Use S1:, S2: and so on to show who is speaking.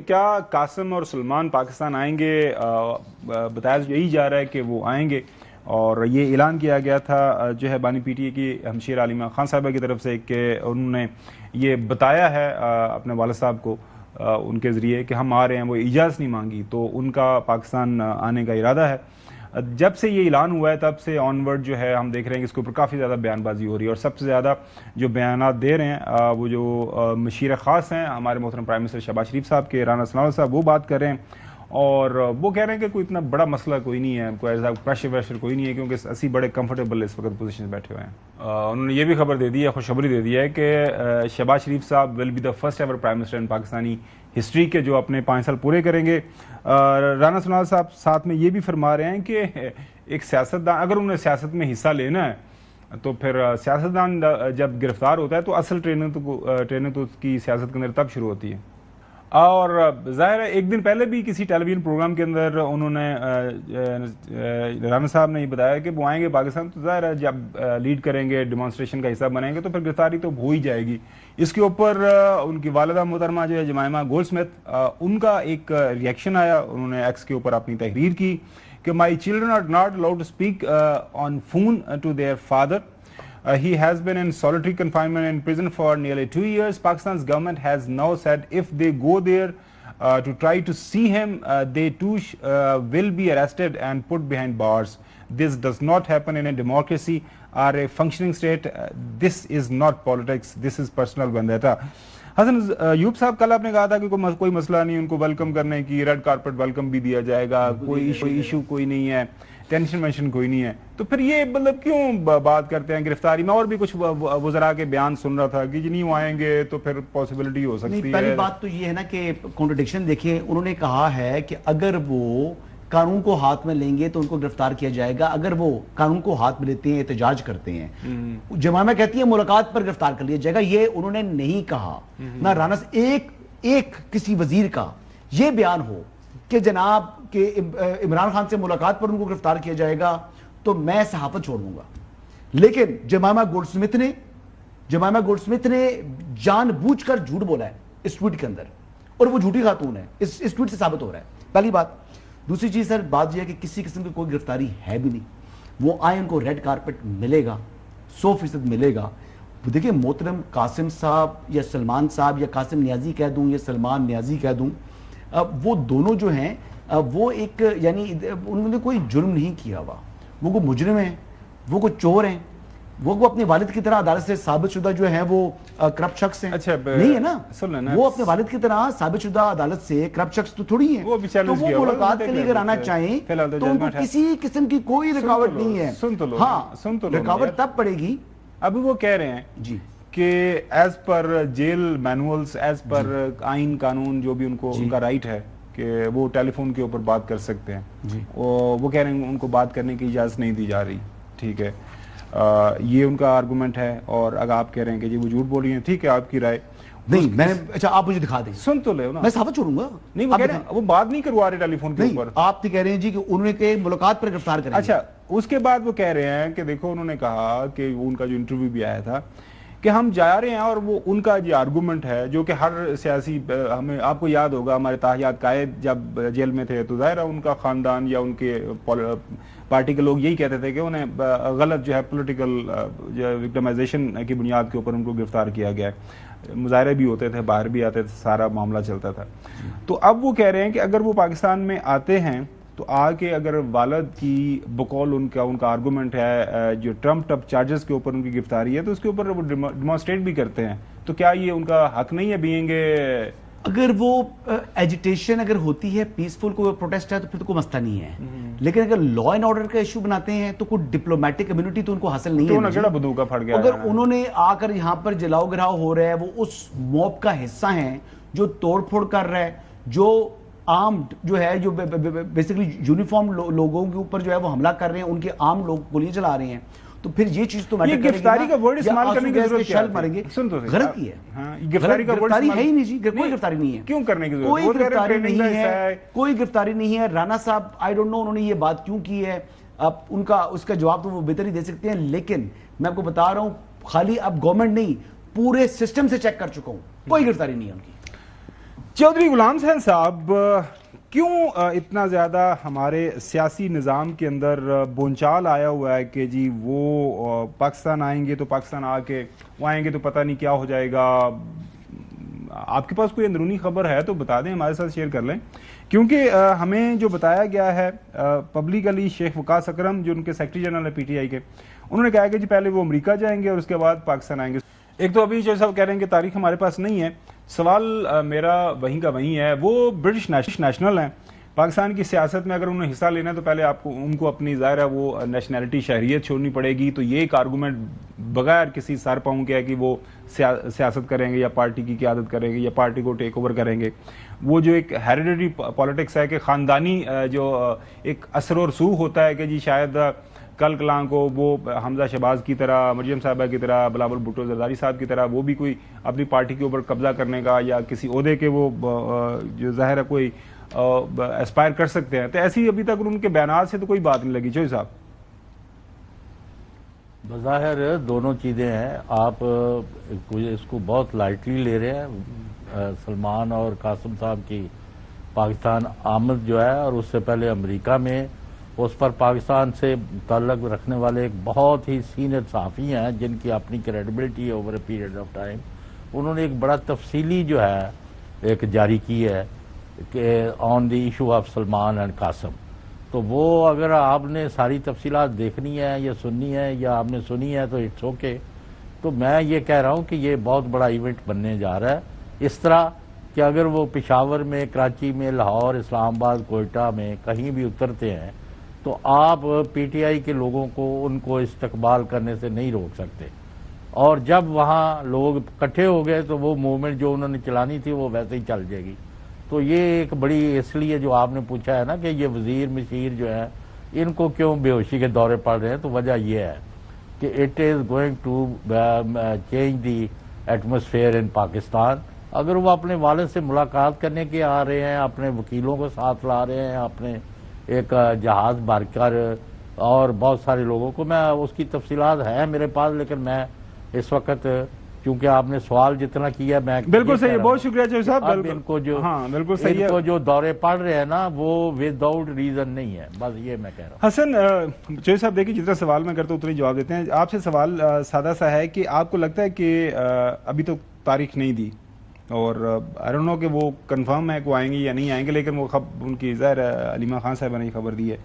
S1: کیا قاسم اور سلمان پاکستان آئیں گے؟ بتایا یہی جا رہا ہے کہ وہ آئیں گے، اور یہ اعلان کیا گیا تھا جو ہے بانی پی ٹی اے کی ہمشیر عالیمہ خان صاحبہ کی طرف سے کہ انہوں نے یہ بتایا ہے اپنے والد صاحب کو ان کے ذریعے کہ ہم آ رہے ہیں، وہ اجازت نہیں مانگی، تو ان کا پاکستان آنے کا ارادہ ہے۔ جب سے یہ اعلان ہوا ہے تب سے آن ورڈ جو ہے ہم دیکھ رہے ہیں کہ اس کے اوپر کافی زیادہ بیان بازی ہو رہی ہے، اور سب سے زیادہ جو بیانات دے رہے ہیں وہ جو مشیر خاص ہیں ہمارے محترم پرائم منسٹر شہباز شریف صاحب کے، رانا ثناء اللہ صاحب، وہ بات کر رہے ہیں، اور وہ کہہ رہے ہیں کہ کوئی اتنا بڑا مسئلہ کوئی نہیں ہے، کوئی ایسا پریشر ویشر کوئی نہیں ہے، کیونکہ اسی بڑے کمفرٹیبل اس وقت پوزیشن بیٹھے ہوئے ہیں۔ انہوں نے یہ بھی خبر دے دی ہے، خوشخبری دے دی ہے کہ شہباز شریف صاحب will be the first ever prime minister in Pakistani history کے جو اپنے 5 سال پورے کریں گے۔ رانا ثناء اللہ صاحب ساتھ میں یہ بھی فرما رہے ہیں کہ ایک سیاستدان اگر انہیں سیاست میں حصہ لینا ہے تو پھر سیاستدان جب گرفتار ہوتا ہے تو اصل ٹریننگ تو اس کی سیاست کے اندر تب شروع ہوتی ہے۔ اور ظاہر ہے ایک دن پہلے بھی کسی ٹیلی ویژن پروگرام کے اندر انہوں نے رانا صاحب نے یہ بتایا کہ وہ آئیں گے پاکستان، تو ظاہر ہے جب لیڈ کریں گے، ڈیمانسٹریشن کا حصہ بنیں گے تو پھر گرفتاری تو ہو ہی جائے گی۔ اس کے اوپر ان کی والدہ محترمہ جو ہے جمائمہ گولڈ سمتھ، ان کا ایک ریئیکشن آیا، انہوں نے ایکس کے اوپر اپنی تحریر کی کہ my children are not allowed to speak on phone to their father. He has been in solitary confinement in prison for nearly 2 years. Pakistan's government has now said if they go there to try to see him, they too will be arrested and put behind bars. This does not happen in a democracy or a functioning state. This is not politics. This is personal vendetta. حسن ایوب صاحب، کل آپ نے کہا تھا کہ کوئی مسئلہ نہیں ان کو ویلکم کرنے کی، ریڈ کارپٹ ویلکم بھی دیا جائے گا، کوئی ایشو کوئی نہیں ہے، ٹینشن وینشن کوئی نہیں ہے، تو پھر یہ مطلب کیوں بات کرتے ہیں گرفتاری میں؟ اور بھی کچھ وزراء کے بیان سن رہا تھا کہ جی نہیں وہ آئیں گے تو پھر پاسبلٹی ہو سکتی ہے۔
S2: پہلی بات تو یہ ہے نا کہ کنٹرڈکشن دیکھیں، انہوں نے کہا ہے کہ اگر وہ قانون کو ہاتھ میں لیں گے تو ان کو گرفتار کیا جائے گا، اگر وہ قانون کو ہاتھ میں لیتے ہیں، احتجاج کرتے ہیں۔ جمائمہ کہتی ہے ملاقات پر گرفتار کر لیا جائے گا، یہ انہوں نے نہیں کہا۔ نہ رانا ایک کسی وزیر کا یہ بیان ہو کہ جناب کہ عمران خان سے ملاقات پر ان کو گرفتار کیا جائے گا تو میں صحافت چھوڑ دوں گا۔ لیکن جمائمہ گولڈ سمتھ نے جان بوجھ کر جھوٹ بولا ہے اس ٹویٹ کے اندر، اور وہ جھوٹی خاتون ہے، اس ٹویٹ سے ثابت ہو رہا ہے۔ پہلی بات۔ دوسری چیز سر، بات یہ ہے کہ کسی قسم کی کوئی گرفتاری ہے بھی نہیں، وہ آئے ان کو ریڈ کارپٹ ملے گا، 100% ملے گا۔ دیکھیں محترم قاسم صاحب یا سلمان صاحب، یا قاسم نیازی کہہ دوں یا سلمان نیازی کہہ دوں، وہ دونوں جو ہیں وہ ایک یعنی انہوں نے کوئی جرم نہیں کیا ہوا، وہ کوئی مجرم ہیں، وہ کوئی چور ہیں، وہ اپنے والد کی طرح عدالت سے ثابت شدہ جو ہیں وہ کرپٹ شخص ہیں؟ نہیں ہے نا، وہ اپنے والد کی طرح ثابت شدہ عدالت سے کرپٹ شخص تو تھوڑی ہیں، تو وہ ملاقات کے لیے اگر آنا چاہیں تو ان کو کسی قسم کی کوئی رکاوٹ نہیں ہے۔ ہاں، رکاوٹ تب پڑے گی۔
S1: ابھی وہ کہہ رہے ہیں
S2: جی
S1: کہ as per jail manuals, as per آئین قانون جو بھی ان کو ان کا رائٹ ہے کہ وہ ٹیلی فون کے اوپر بات کر سکتے ہیں، وہ کہہ رہے ہیں ان کو بات کرنے کی اجازت نہیں دی جا رہی۔ ٹھیک ہے، یہ ان کا آرگومنٹ ہے، اور اگر آپ کہہ رہے ہیں کہ جی وہ جھوٹ بول رہی ہیں، ٹھیک ہے آپ کی رائے۔
S2: نہیں میں اچھا آپ مجھے دکھا دیں،
S1: سن تو لے نا،
S2: میں ثابت چھوڑوں گا۔
S1: نہیں وہ کہہ رہے ہیں وہ بات نہیں کروا رہے ٹیلی فون کے اوپر،
S2: آپ تو کہہ رہے ہیں جی کہ انہوں نے کہ ملاقات پر گرفتار کریں۔
S1: اچھا، اس کے بعد وہ کہہ رہے ہیں کہ دیکھو انہوں نے کہا کہ ان کا جو انٹرویو بھی آیا تھا کہ ہم جا رہے ہیں، اور وہ ان کا جو آرگومنٹ ہے جو کہ ہر سیاسی، ہمیں آپ کو یاد ہوگا ہمارے تاحیات قائد جب جیل میں تھے تو ظاہر ہے ان کا خاندان یا ان کے پارٹی کے لوگ یہی کہتے تھے کہ انہیں غلط جو ہے پولیٹیکل وکٹمائزیشن کی بنیاد کے اوپر ان کو گرفتار کیا گیا ہے، مظاہرے بھی ہوتے تھے، باہر بھی آتے تھے، سارا معاملہ چلتا تھا۔ تو اب وہ کہہ رہے ہیں کہ اگر وہ پاکستان میں آتے ہیں تو آ کے اگر والد کی بقول ان کا آرگومنٹ ہے جو ٹرمپڈ اپ چارجز کے اوپر ان کی گرفتاری ہے، تو اس کے اوپر وہ ڈیمانسٹریٹ بھی کرتے ہیں، تو کیا یہ ان کا حق نہیں ہے بینگ
S2: اگر وہ ایجیٹیشن اگر ہوتی ہے پیسفل کوئی پروٹیسٹ ہے تو پھر تو کوئی مسئلہ نہیں ہے، لیکن اگر لا اینڈ آرڈر کا ایشو بناتے ہیں تو کوئی ڈپلومیٹک کمیونٹی تو ان کو حاصل نہیں ہے۔
S1: کیڑا بدوکا پھٹ گیا،
S2: اگر انہوں نے آ کر یہاں پر جلاؤ گراؤ ہو رہا ہے، وہ اس موب کا حصہ ہیں جو توڑ پھوڑ کر رہا ہے، جو آرمڈ جو ہے، جو بیسیکلی یونیفارم لوگوں کے اوپر جو ہے وہ حملہ کر رہے ہیں، ان کے عام لوگ گولیاں چلا رہے ہیں، تو پھر یہ چیز تو
S1: یہ گرفتاری کا ورڈ استعمال کرنے کی ضرورت کیا ہے؟
S2: سن تو غلط کی ہے،
S1: گرفتاری کا ورڈ
S2: ہے ہی نہیں جی، کوئی گرفتاری نہیں ہے۔
S1: کیوں کرنے کی ضرورت؟
S2: کوئی گرفتاری نہیں ہے، کوئی گرفتاری نہیں ہے۔ رانا صاحب آئی ڈونٹ نو انہوں نے یہ بات کیوں کی ہے، اب ان کا اس کا جواب تو وہ بہتر ہی دے سکتے ہیں، لیکن میں آپ کو بتا رہا ہوں خالی اب گورنمنٹ نہیں پورے سسٹم سے چیک کر چکا ہوں، کوئی گرفتاری نہیں ہے ان کی۔
S1: چودھری غلام حسین صاحب، کیوں اتنا زیادہ ہمارے سیاسی نظام کے اندر بونچال آیا ہوا ہے کہ جی وہ پاکستان آئیں گے تو پاکستان آ کے وہ آئیں گے تو پتہ نہیں کیا ہو جائے گا؟ آپ کے پاس کوئی اندرونی خبر ہے تو بتا دیں، ہمارے ساتھ شیئر کر لیں، کیونکہ ہمیں جو بتایا گیا ہے پبلکلی، شیخ وقاص اکرم جو ان کے سیکرٹری جنرل ہے پی ٹی آئی کے، انہوں نے کہا کہ جی پہلے وہ امریکہ جائیں گے اور اس کے بعد پاکستان آئیں گے۔ ایک تو ابھی جو صاحب کہہ رہے ہیں کہ تاریخ ہمارے پاس نہیں ہے، سوال میرا وہیں کا وہیں ہے، وہ برٹش نیشنل ہیں، پاکستان کی سیاست میں اگر انہوں نے حصہ لینا ہے تو پہلے ان کو اپنی ظاہر ہے وہ نیشنلٹی، شہریت چھوڑنی پڑے گی، تو یہ ایک آرگومنٹ بغیر کسی سر پاؤں کے ہے کہ وہ سیاست کریں گے یا پارٹی کی قیادت کریں گے یا پارٹی کو ٹیک اوور کریں گے۔ وہ جو ایک ہیریڈیٹری پالیٹکس ہے کہ خاندانی جو ایک اثر و رسوخ ہوتا ہے کہ جی شاید کل کلاں کو وہ حمزہ شہباز کی طرح، مریم صاحبہ کی طرح، بلاول بھٹو زرداری صاحب کی طرح وہ بھی کوئی اپنی پارٹی کے اوپر قبضہ کرنے کا یا کسی عہدے کے وہ جو ظاہر ہے کوئی اسپائر کر سکتے ہیں، تو ایسی ابھی تک ان کے بیانات سے تو کوئی بات نہیں لگی۔ چوہدری صاحب،
S3: بظاہر دونوں چیزیں ہیں، آپ اس کو بہت لائٹلی لے رہے ہیں۔ سلمان اور قاسم صاحب کی پاکستان آمد جو ہے، اور اس سے پہلے امریکہ میں اس پر پاکستان سے تعلق رکھنے والے ایک بہت ہی سینئر صحافی ہیں جن کی اپنی کریڈیبلٹی ہے over a period of time, انہوں نے ایک بڑا تفصیلی جو ہے ایک جاری کی ہے کہ on the issue of Salman and Qasim. تو وہ اگر آپ نے ساری تفصیلات دیکھنی ہے یا سننی ہے یا آپ نے سنی ہے تو اٹس اوکے۔ تو میں یہ کہہ رہا ہوں کہ یہ بہت بڑا ایونٹ بننے جا رہا ہے، اس طرح کہ اگر وہ پشاور میں، کراچی میں، لاہور، اسلام آباد، کوئٹہ میں کہیں بھی اترتے ہیں تو آپ پی ٹی آئی کے لوگوں کو ان کو استقبال کرنے سے نہیں روک سکتے، اور جب وہاں لوگ اکٹھے ہو گئے تو وہ موومنٹ جو انہوں نے چلانی تھی وہ ویسے ہی چل جائے گی۔ تو یہ ایک بڑی، اس لیے جو آپ نے پوچھا ہے نا کہ یہ وزیر مشیر جو ہے ان کو کیوں بے ہوشی کے دورے پڑ رہے ہیں، تو وجہ یہ ہے کہ it is going to change the atmosphere in Pakistan. اگر وہ اپنے والد سے ملاقات کرنے کے آ رہے ہیں، اپنے وکیلوں کو ساتھ لا رہے ہیں، اپنے ایک جہاز بھر کر، اور بہت سارے لوگوں کو، میں اس کی تفصیلات ہیں میرے پاس، لیکن میں اس وقت چونکہ آپ نے سوال جتنا کیا میں
S1: بالکل صحیح ہے، بہت شکریہ چوہدری صاحب۔
S3: اب ان کو جو دورے پڑ رہے ہیں نا وہ ود آؤٹ ریزن نہیں ہے، بس یہ میں کہہ رہا ہوں۔
S1: حسن، چوہدری صاحب دیکھیں جتنا سوال میں کرتا ہوں اتنا ہی جواب دیتے ہیں۔ آپ سے سوال سادہ سا ہے کہ آپ کو لگتا ہے کہ ابھی تو تاریخ نہیں دی، اور آئی ڈونٹ نو کہ وہ کنفرم ہے کہ وہ آئیں گے یا نہیں آئیں گے، لیکن وہ ان کی ظاہر علیمہ خان صاحبہ نے خبر دی ہے